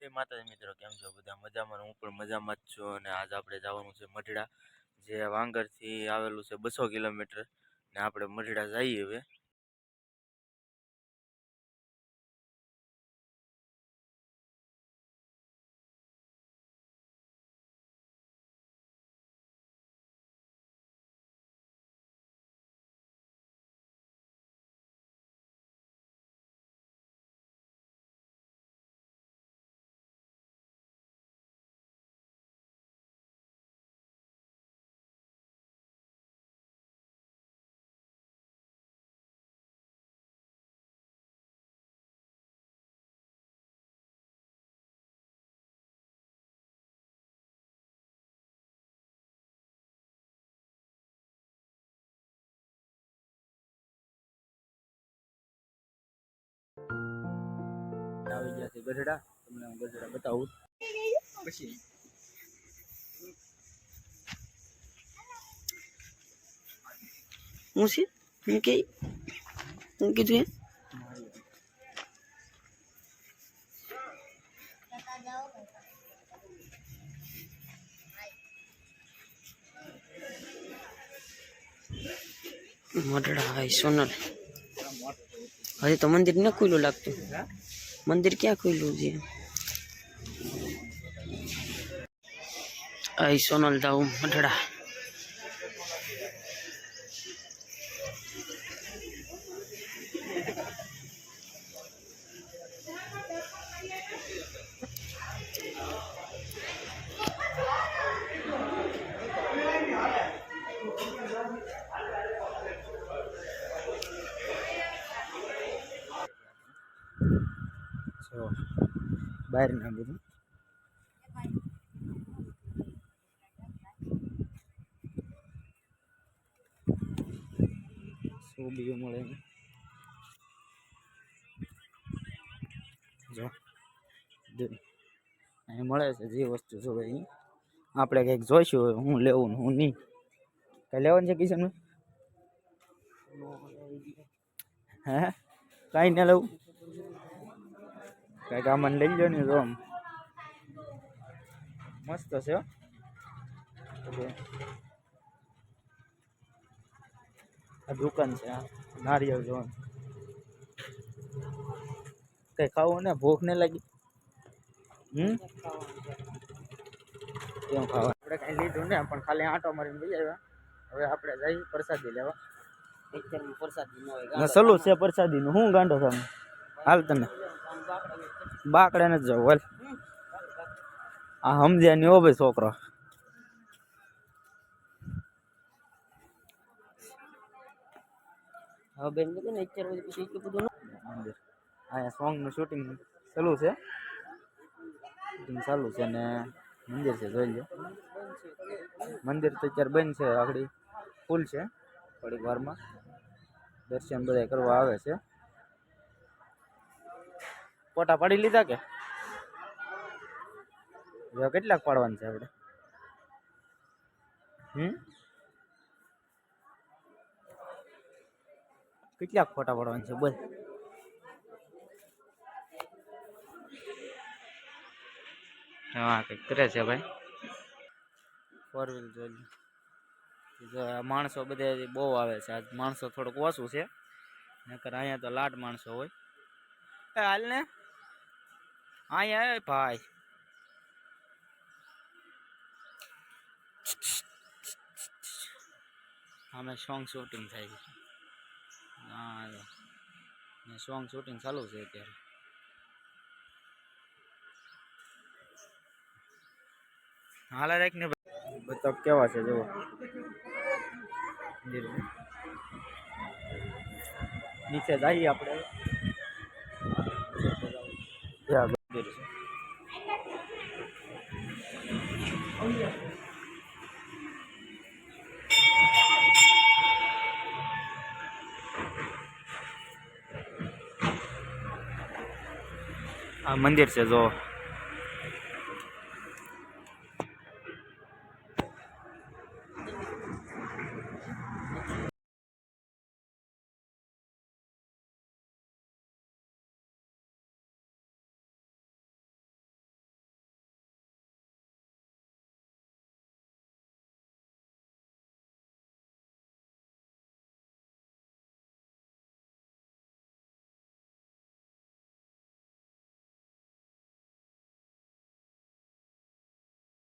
જય માતાજી મિત્રો, કેમ છો બધા? મજામાં? હું પણ મજામાં જ છું. અને આજ આપણે જવાનું છે મઢડા, જે વાંગરથી આવેલું છે 200 કિલોમીટર. ને આપણે મઢડા જઈએ હવે. આવી ગયા છે ગઢડા. તમને હું ગઢડા બતાવું પછી. હું છે હું કીધું મઢડા હાઈ સોનલ. હજી તો મંદિર ન ખુલ્લું લાગતું. મંદિર ક્યાં ખુલ્લું છે? હાઈ સોનલ જાઉં મઢડા. બહાર ના બધું શું બીજું મળે જો અહીં મળે છે જે વસ્તુ જોવે એ. આપણે કંઈક જોઈશું હું લેવું ને હું નહીં. કઈ લેવાનું છે કિશન? હે કાંઈ ના લેવું? કંઈક આમાં લઈ લો ને. જો મસ્ત છે. આ દુકાન છે. નારિયેળ જો કઈ ખાવું ને? ભૂખ ને લાગી? કેમ ખાવા? આપણે કઈ લીધું ને, પણ ખાલી આંટો મારીને જઈ આવ્યા. હવે આપણે જઈ પ્રસાદી લેવા. સલું છે પ્રસાદી નું. હું ગાંડો તમે હાલ તને બાકડે નથી જવું. હાલ આ સમજ્યા નહીં હો ભાઈ છોકરો. હવે બેન ને 4 વાગે પછી એટલું બધું મંદિર અહીંયા સોંગ નું શૂટિંગ ચાલુ છે. શૂટિંગ ચાલુ છે ને મંદિર છે જોઈ લો. મંદિર તો અત્યારે બંધ છે. આગળ ફૂલ છે. થોડીક વારમાં દર્શન બધા કરવા આવે છે. ફોટા પાડી લીધા કે કેટલાક પાડવાનું છે આપણે? કેટલાક ફોટા પાડવાનું છે બોલ? હા કંઈક કરે છે ભાઈ. 4 વ્હીલ જોઈ. માણસો બધા બહુ આવે છે. આજ માણસો થોડુંક ઓછું છે. નકર અહીંયા તો લાટ માણસો હોય. એ હાલ ને અહીંયા ભાઈ. અમે સોંગ શૂટિંગ થાય છે. હા સોંગ શૂટિંગ ચાલુ છે અત્યારે. હાલા રાખ ને બતક કેવા છે જુઓ. નીચે જઈએ આપણે. આ મંદિર છે જો.